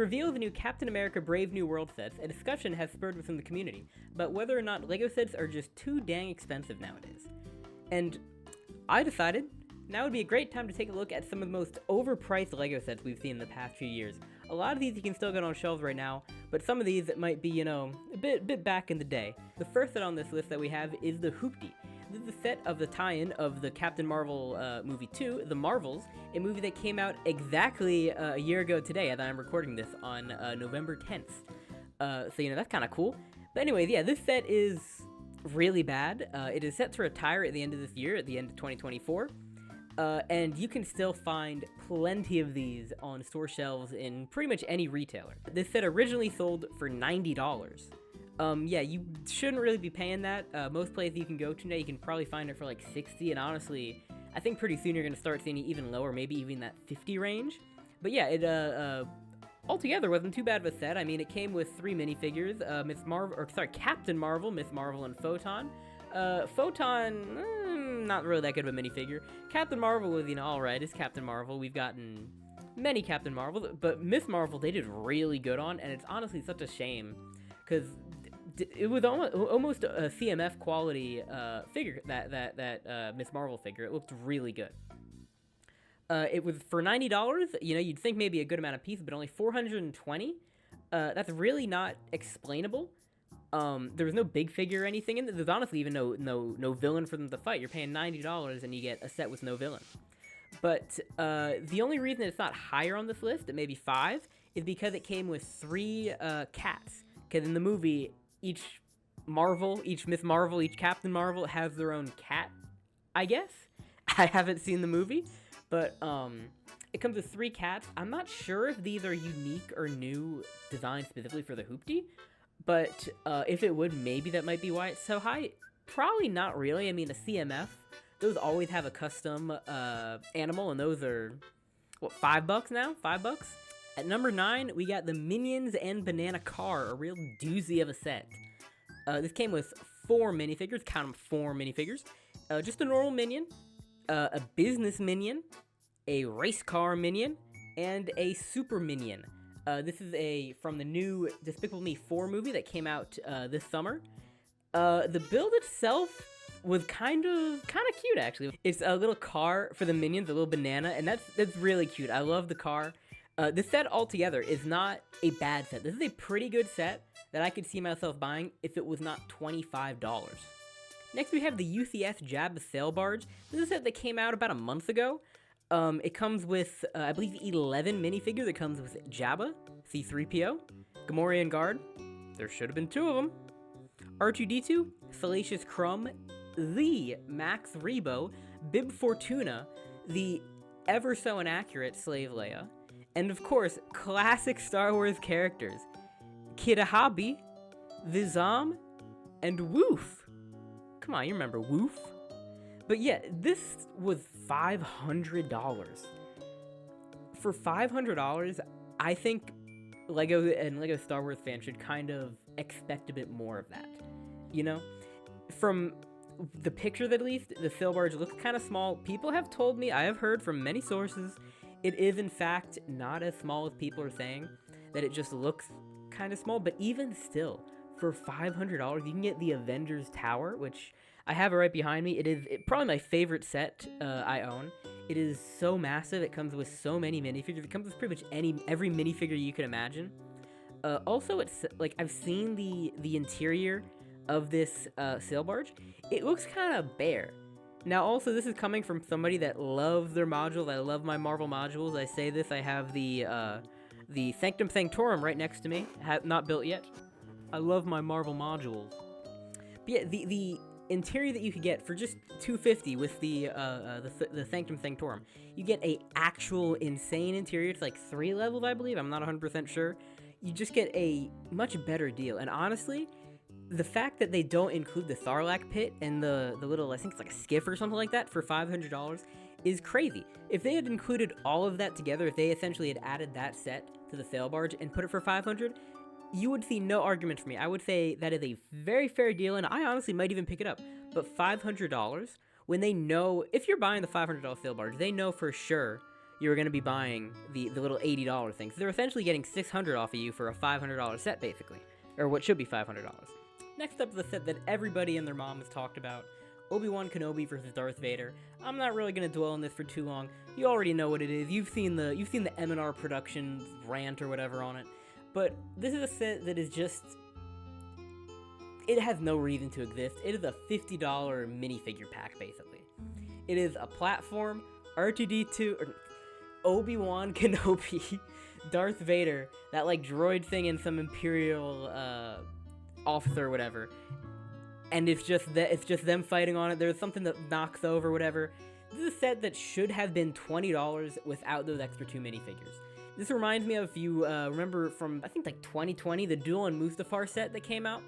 the reveal of the new Captain America Brave New World sets, a discussion has spurred within the community about whether or not LEGO sets are just too dang expensive nowadays. And I decided now would be a great time to take a look at some of the most overpriced LEGO sets we've seen in the past few years. A lot of these you can still get on shelves right now, but some of these might be, a bit back in the day. The first set on this list that we have is the Hoopty. This is a set of the tie-in of the Captain Marvel movie 2, The Marvels, a movie that came out exactly a year ago today, as I'm recording this on November 10th. So, that's kind of cool. But anyways, yeah, this set is really bad. It is set to retire at the end of this year, at the end of 2024. And you can still find plenty of these on store shelves in pretty much any retailer. This set originally sold for $90. Yeah, you shouldn't really be paying that. Most places you can go to now, you can probably find it for like $60, and honestly, I think pretty soon you're going to start seeing it even lower, maybe even that $50 range. But yeah, it altogether wasn't too bad of a set. I mean, it came with 3 minifigures, Captain Marvel, Miss Marvel, and Photon. Photon, not really that good of a minifigure. Captain Marvel was, alright, it's Captain Marvel. We've gotten many Captain Marvels, but Miss Marvel they did really good on, and it's honestly such a shame, because it was almost a CMF quality figure, that Miss Marvel figure. It looked really good. It was for $90, you'd think maybe a good amount of pieces, but only 420. That's really not explainable. There was no big figure or anything in it. There's honestly even no villain for them to fight. You're paying $90 and you get a set with no villain. But the only reason it's not higher on this list, at maybe 5, is because it came with 3 cats. Because in the movie, each Miss Marvel, each Captain Marvel has their own cat, I guess. I haven't seen the movie, but it comes with 3 cats. I'm not sure if these are unique or new designs specifically for the Hoopty, but if it would, maybe that might be why it's so high. Probably not really. I mean, a CMF, those always have a custom animal, and those are, what, $5 now? $5? At number 9, we got the Minions and Banana Car, a real doozy of a set. This came with 4 minifigures, count them, 4 minifigures. Just a normal minion, a business minion, a race car minion, and a super minion. This is from the new Despicable Me 4 movie that came out this summer. The build itself was kind of cute, actually. It's a little car for the minions, a little banana, and that's really cute. I love the car. This set altogether is not a bad set. This is a pretty good set that I could see myself buying if it was not $25. Next, we have the UCS Jabbas Sail Barge. This is a set that came out about a month ago. It comes with, I believe, 11 minifigures. It comes with Jabba, C-3PO, Gamorrean Guard. There should have been 2 of them. R2-D2, Salacious Crumb, the Max Rebo, Bib Fortuna, the ever so inaccurate Slave Leia, and of course, classic Star Wars characters, Kitahabi, Vizam, and Woof. Come on, you remember Woof? But yeah, this was $500. For $500, I think LEGO and LEGO Star Wars fans should kind of expect a bit more of that. From the pictures at least, the sail barge looks kind of small. People have told me, I have heard from many sources, it is in fact not as small as people are saying, that it just looks kind of small. But even still, for $500, you can get the Avengers Tower, which I have it right behind me. It is probably my favorite set I own. It is so massive. It comes with so many minifigures. It comes with pretty much every minifigure you can imagine. Also, it's like I've seen the interior of this sail barge. It looks kind of bare. Now, also, this is coming from somebody that loves their modules. I love my Marvel modules. I say this. I have the Sanctum Sanctorum right next to me. Not built yet. I love my Marvel modules. But yeah, the interior that you could get for just $250 with the Sanctum Sanctorum, you get a actual insane interior. It's like 3 levels, I believe. I'm not 100% sure. You just get a much better deal. And honestly, the fact that they don't include the Sarlacc pit and the little, I think it's like a skiff or something like that for $500 is crazy. If they had included all of that together, if they essentially had added that set to the sail barge and put it for $500, you would see no argument for me. I would say that is a very fair deal, and I honestly might even pick it up. But $500, when they know, if you're buying the $500 sail barge, they know for sure you were going to be buying the little $80 thing. So they're essentially getting $600 off of you for a $500 set, basically. Or what should be $500. Next up is the set that everybody and their mom has talked about. Obi-Wan Kenobi versus Darth Vader. I'm not really going to dwell on this for too long. You already know what it is. You've seen the M&R Productions rant or whatever on it. But this is a set that is just... It has no reason to exist. It is a $50 minifigure pack, basically. It is a platform, R2-D2, or Obi-Wan Kenobi, Darth Vader, that like droid thing and some Imperial officer or whatever. And it's just them fighting on it. There's something that knocks over, whatever. This is a set that should have been $20 without those extra 2 minifigures. This reminds me of, if you remember from, I think, like 2020, the Duel and Mustafar set that came out.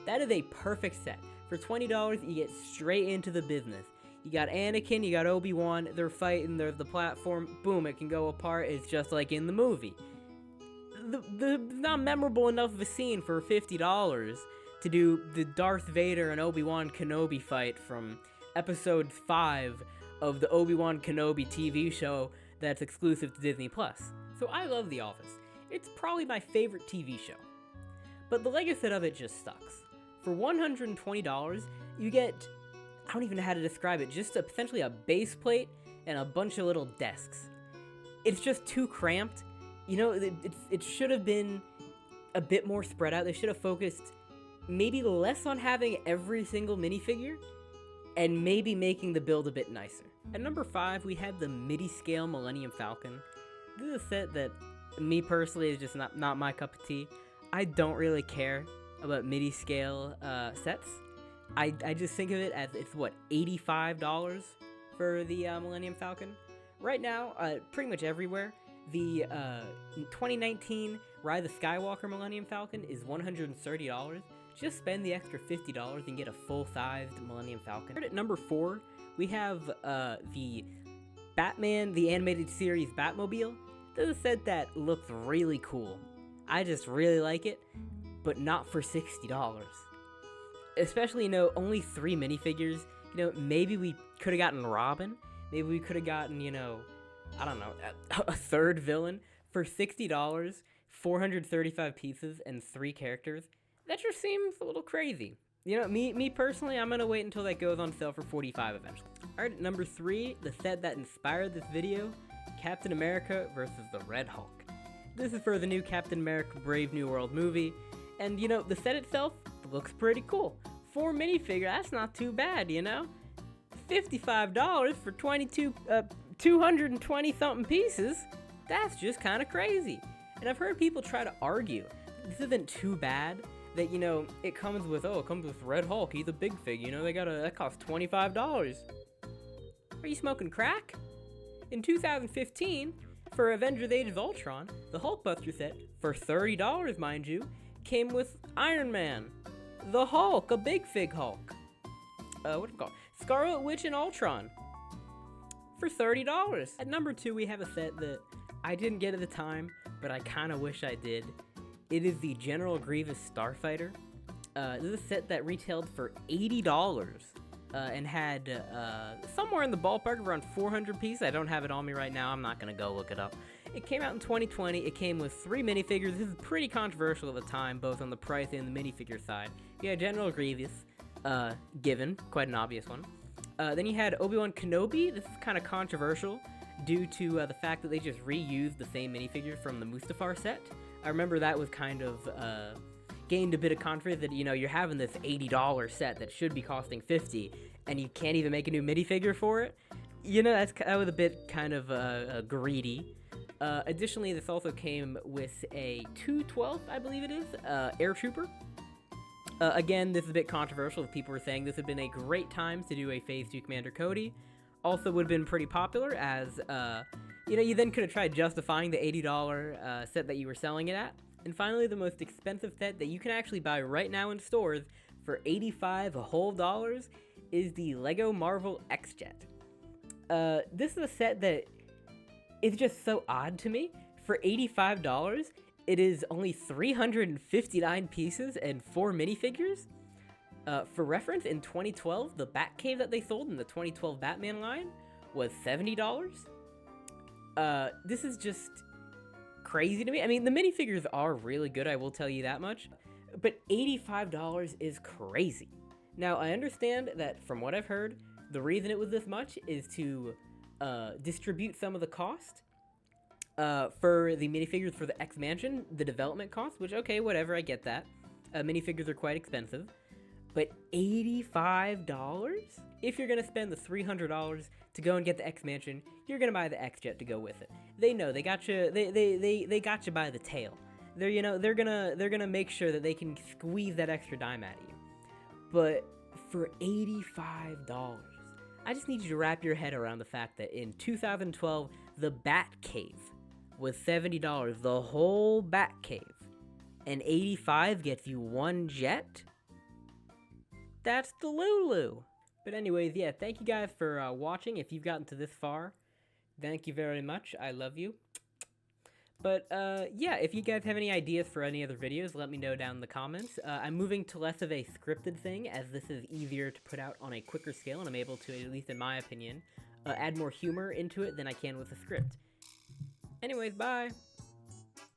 That is a perfect set. For $20, you get straight into the business. You got Anakin, you got Obi-Wan, they're fighting, there's the platform, boom, it can go apart, it's just like in the movie. The not memorable enough of a scene for $50 to do the Darth Vader and Obi-Wan Kenobi fight from episode 5 of the Obi-Wan Kenobi TV show that's exclusive to Disney+. So I love The Office. It's probably my favorite TV show. But the Lego set of it just sucks. For $120, you get, I don't even know how to describe it, just essentially a base plate and a bunch of little desks. It's just too cramped. You know, it should have been a bit more spread out. They should have focused maybe less on having every single minifigure, and maybe making the build a bit nicer. At number 5, we have the midi-scale Millennium Falcon. This is a set that, me personally, is just not my cup of tea. I don't really care about midi-scale sets. I just think of it as, it's what, $85 for the Millennium Falcon? Right now, pretty much everywhere, the 2019 Rise of Skywalker Millennium Falcon is $130. Just spend the extra $50 and get a full-sized Millennium Falcon. At number 4, we have the Batman, the animated series Batmobile. This is a set that looks really cool. I just really like it, but not for $60. Especially, you know, only 3 minifigures. You know, maybe we could have gotten Robin. Maybe we could have gotten, you know, I don't know, a third villain. For $60, 435 pieces and 3 characters. That just seems a little crazy. You know, me personally, I'm gonna wait until that goes on sale for $45 eventually. Alright, number 3, the set that inspired this video, Captain America versus the Red Hulk. This is for the new Captain America Brave New World movie, and you know, the set itself looks pretty cool. 4 minifigure, that's not too bad, you know? $55 for 220 something pieces, that's just kind of crazy. And I've heard people try to argue this isn't too bad, that, you know, it comes with Red Hulk, he's a big fig, you know, that costs $25. Are you smoking crack? In 2015, for Avengers Age of Ultron, the Hulkbuster set, for $30, mind you, came with Iron Man, the Hulk, a big fig Hulk. What's it called? Scarlet Witch and Ultron, for $30. At number 2, we have a set that I didn't get at the time, but I kind of wish I did. It is the General Grievous Starfighter. This is a set that retailed for $80 and had somewhere in the ballpark of around 400 pieces. I don't have it on me right now. I'm not going to go look it up. It came out in 2020. It came with 3 minifigures. This is pretty controversial at the time, both on the price and the minifigure side. You had General Grievous, given, quite an obvious one. Then you had Obi-Wan Kenobi. This is kind of controversial due to the fact that they just reused the same minifigure from the Mustafar set. I remember that was kind of gained a bit of controversy that, you know, you're having this $80 set that should be costing $50 and you can't even make a new minifigure for it. You know, that was a bit kind of greedy. Additionally, this also came with a 212th, I believe it is, Air Trooper. Again, this is a bit controversial. People were saying this would have been a great time to do a Phase 2 Commander Cody. Also would have been pretty popular as, you know, you then could have tried justifying the $80 set that you were selling it at. And finally, the most expensive set that you can actually buy right now in stores for $85 whole is the Lego Marvel X-Jet. This is a set that is just so odd to me. For $85, it is only 359 pieces and 4 minifigures. For reference, in 2012, the Batcave that they sold in the 2012 Batman line was $70. This is just crazy to me. I mean, the minifigures are really good, I will tell you that much, but $85 is crazy. Now, I understand that from what I've heard, the reason it was this much is to distribute some of the cost for the minifigures for the X Mansion, the development cost, which, okay, whatever, I get that. Minifigures are quite expensive. But $85? If you're gonna spend the $300 to go and get the X Mansion, you're gonna buy the X Jet to go with it. They know they got you. They got you by the tail. They're gonna make sure that they can squeeze that extra dime out of you. But for $85, I just need you to wrap your head around the fact that in 2012, the Batcave was $70, the whole Batcave, and $85 gets you one jet. That's the Lulu. But anyways, yeah, thank you guys for watching. If you've gotten to this far, thank you very much. I love you. But yeah, if you guys have any ideas for any other videos, let me know down in the comments. I'm moving to less of a scripted thing, as this is easier to put out on a quicker scale, and I'm able to, at least in my opinion, add more humor into it than I can with a script. Anyways, bye!